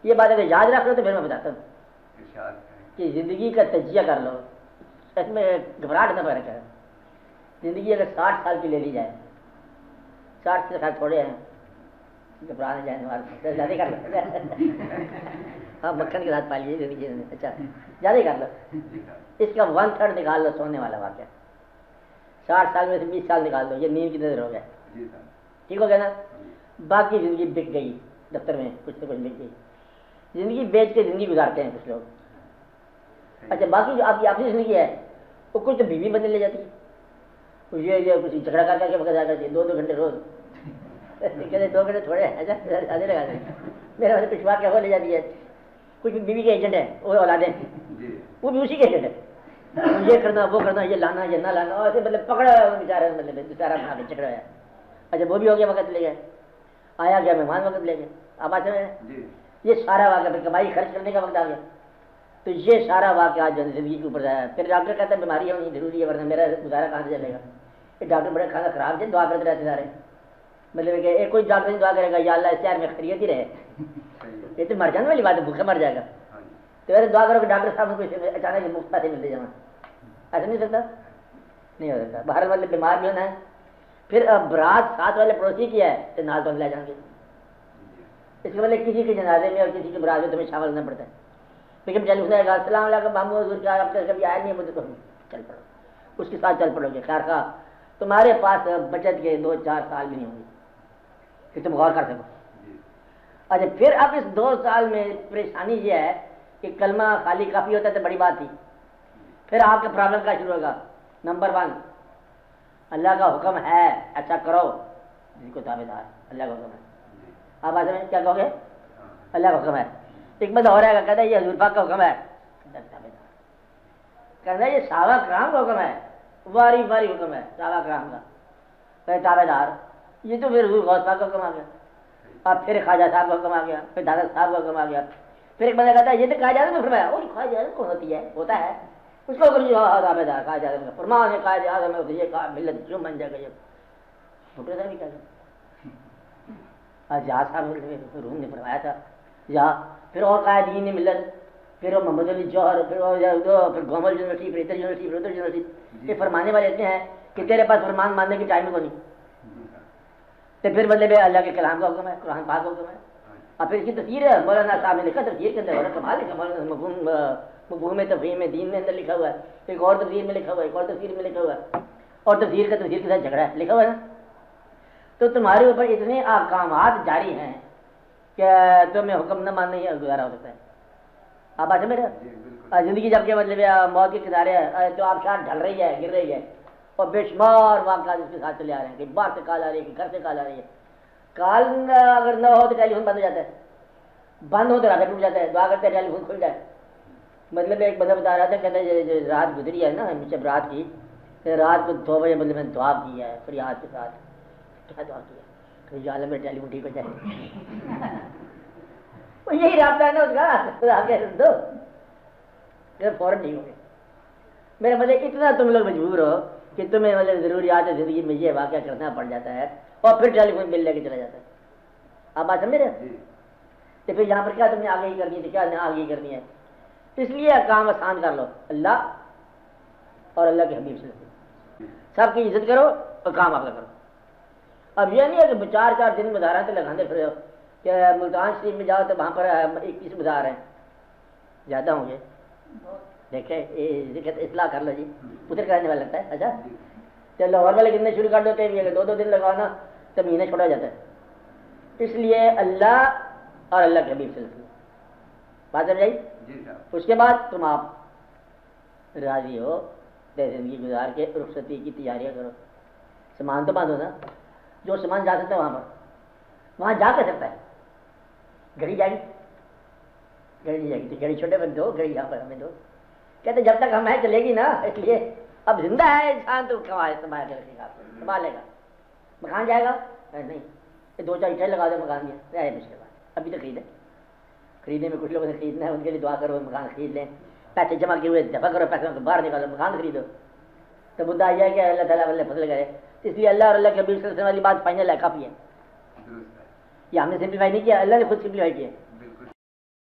یہ بات اگر یاد رکھ لو تو پھر میں بتاتا ہوں کہ زندگی کا تجزیہ کر لو، اس میں گھبراہٹ نہ فرق ہے. زندگی اگر 60 سال کی لے لی جائے، 60 سے خیر تھوڑے ہیں، گھبرا نہ جائیں ہمارے زیادہ کر لو. ہاں مکھن کے ساتھ پالیے زندگی. اچھا زیادہ کر لو، اس کا 1/3 نکال لو سونے والا واقعہ. 60 سال میں سے 20 سال نکال دو، یہ نیند کی نظر ہو گیا. ٹھیک ہو گیا نا. باقی زندگی بک گئی، دفتر میں کچھ نہ کچھ بک گئی. زندگی بیچ کے زندگی گزارتے ہیں کچھ لوگ. اچھا باقی جو آپ کی اپنی زندگی ہے وہ کچھ تو بیوی بدلنے لے جاتی ہے. یہ کچھ جھگڑا کر کے بغیر جاتا ہے 2 گھنٹے روز. کہتے 2 گھنٹے تھوڑے ہیں، آدھے لگا دیں. میرا ویسے پچھوا کے وہ لے جاتی ہے. کچھ بیوی کے ایجنٹ ہیں، وہ اولادیں وہ بھی اسی کے ایجنٹ ہے. یہ کرنا وہ کرنا، یہ لانا یہ نہ لانا، اور ایسے مطلب پکڑا ہوا ہے بیچارہ، مطلب بیچارہ بنا کے چکڑا ہے. اچھا وہ بھی ہو گیا، وقت لے گئے. آیا گیا مہمان وقت لے گئے. اب آتے ہیں یہ سارا واقعہ پھر کمائی خرچ کرنے کا وقت آ گیا. تو یہ سارا واقعہ جو زندگی کے اوپر آیا. پھر ڈاکٹر کہتا ہے بیماری ہونی ضروری ہے ورنہ میرا گزارا کہاں سے چلے گا. یہ ڈاکٹر بڑے کھانا خراب سے دعا کرتے رہتے سارے. مطلب کہ ایک کوئی ڈاکٹر نہیں دعا کرے گا یا اللہ اس شہر میں خیریت ہی رہے. یہ تو مر جانے والی بات ہے، بھوکا مر جائے گا. تو ویسے دعا کرو کہ ڈاکٹر صاحب کو اچانک مفت پیسے ملتے جانا، ایسا نہیں ہو سکتا. نہیں ہو سکتا. باہر والے بیمار بھی ہونا ہے. پھر اب برات ساتھ والے پڑوسی کی ہے تو نال تو لے جائیں گے. اس کے مطلب کسی کے جنازے میں اور کسی کے برات میں تمہیں شامل ہونا پڑتا ہے. لیکن چل اسے گا السلام علیکم مامو حضور کیا آپ کا کبھی آیا نہیں ہے مجھے تو چل پڑو، اس کے ساتھ چل پڑو گے. خیر خواہ تمہارے پاس بچت کے 2-4 سال بھی نہیں ہوں گے کہ تم غور کر سکو. اچھا پھر اب اس 2 سال میں پریشانی یہ ہے کہ کلمہ خالی کافی ہوتا ہے تو بڑی بات تھی. پھر آپ کے پرابلم کا شروع ہوگا. نمبر 1 اللہ کا حکم ہے اچھا کرو، جس کو تابع دار اللہ کا حکم ہے. آپ آج میں کیا کہو گے؟ اللہ کا حکم ہے. ایک بندہ ہو رہا ہے کہتا ہے یہ حضور پاک کا حکم ہے، کہتا ہے یہ صحابہ کرام کا حکم ہے، واری واری حکم ہے صحابہ کرام کا تابع دار. یہ تو پھر حضور غوث پاک کا حکم آ گیا. اب پھر خواجہ صاحب کا حکم آ گیا، پھر دادا صاحب کا حکم آ گیا. پھر ایک بندہ کہتا ہے یہ تو قائد اعظم نے فرمایا. وہ قائد اعظم کون ہوتی ہے؟ ہوتا ہے اس کو حکم تابع دار قائد اعظم کا فرمان ہے. قائد اعظم ہے یہ ملت جو بن جائے گا. یہ بھٹو صاحب کیا جہاز صاحب روم نے فرمایا تھا یا پھر اور قائدین ملت، پھر محمد علی جوہر، پھر گومل یونیورسٹی، پھر ادھر یونیورسٹی، پھر ادھر یونیورسٹی. یہ فرمانے والے اتنے ہیں کہ تیرے پاس فرمان ماننے کی ٹائم کو نہیں. تو پھر مطلب اللہ کے کلام کا حکم ہے، قرآن پاک کا حکم ہے. اور پھر اس کی تفسیر ہے مولانا صاحب نے لکھا تفسیر کے اندر کمال لکھا. مولانا مفہوم تفہیم دین میں اندر لکھا ہوا ہے. ایک اور تفسیر میں لکھا ہوا ہے، ایک اور تفسیر میں لکھا ہوا ہے. اور تفسیر کا تفسیر کے ساتھ جھگڑا ہے لکھا ہوا ہے نا. تو تمہارے اوپر اتنے احکامات جاری ہیں کہ تمہیں حکم نہ ماننے ہی گزارا ہو سکتا ہے. آپ بات ہے میرا زندگی جب کے مطلب موت کے کنارے تو آبشار ڈھل رہی ہے، گر رہی ہے، اور بے شمار واقعات اس کے ساتھ چلے آ رہے ہیں کہ باہر سے کال آ رہی ہے کہ گھر سے کال آ رہی ہے. کال اگر نہ ہو تو ٹیلی فون بند ہو جاتا ہے، بند ہو تو راکٹ ٹوٹ جاتا ہے، دعا کرتے ہیں ٹیلی فون کھل جائے. مطلب ایک بندہ بتا رہا تھا کہتا ہے رات گزری ہے نا جب رات کی، رات کو 2 بجے مطلب میں نے دعا کی ہے فریاد کے ساتھ. کیا دعا کیا کہ یا اللہ میرے ٹیلی فون ٹھیک ہو جائے. وہ یہی رابطہ ہے نا اس کا آگے دو فوراً ٹھیک ہو گئے. میرا مطلب اتنا تم لوگ مجبور ہو کہ تمہیں مطلب ضروریات زندگی میں یہ واقعہ کرنا پڑ جاتا ہے اور پھر ٹیلی فون بل لے کے چلا جاتا ہے. آپ بات سمجھ رہے؟ تو پھر یہاں پر کیا تم نے آگے ہی کرنی ہے، کیا آگے ہی کرنی ہے. اس لیے کام آسان کر لو، اللہ اور اللہ کے حبیب سے سب کی عزت کرو اور کام آپ کا کرو. اب یہ نہیں ہے کہ 4 دن مزارات لگانے پھر کہ ملتان شریف میں جاؤ تو وہاں پر 21 مزار ہیں، زیادہ ہوں گے. دیکھیں اصلاح کر لو جی، ادھر کرنے والا لگتا ہے. اچھا تو لاہور والے کتنے شروع کر دیتے ہیں اگر 2 دن لگانا تو مہینہ چھوڑا جاتا ہے. اس لیے اللہ اور اللہ کے حبیب سے بات سمجھائی. اس کے بعد تم آپ راضی ہو زندگی گزار کے رخصتی کی تیاریاں کرو. سامان تو بند ہو نا، جو سامان جا سکتا ہے وہاں جا کر سکتا ہے. گھڑی جائے گی، گھڑی نہیں جائے گی تو گھڑی چھوٹے بند دو، گھڑی یہاں پر ہمیں دو. کہتے جب تک ہم چلے گی نا، اس لیے اب زندہ ہے انسان تو سنبھال کے رکھے گا، سنبھال لے گا. مکان جائے گا نہیں، 2-4 اینٹیں لگا دو مکان دیا ہے مشکل بات. ابھی تو خریدنے میں کچھ لوگوں نے خریدنا ہے، ان کے لیے دعا کرو مکان خرید لیں. پیسے جمع کیے ہوئے دفع کرو، پیسے کو باہر نکالو مکان خریدو. تو مدعا یہ ہے کہ اللہ تعالیٰ والے فضل کرے. اس لیے اللہ اور اللہ کے حبیب صلی اللہ علیہ وسلم والی بات فائنل ہے، کافی ہے. یہ ہم نے سمپلیفائی نہیں کیا، اللہ نے خود سمپلیفائی کیا.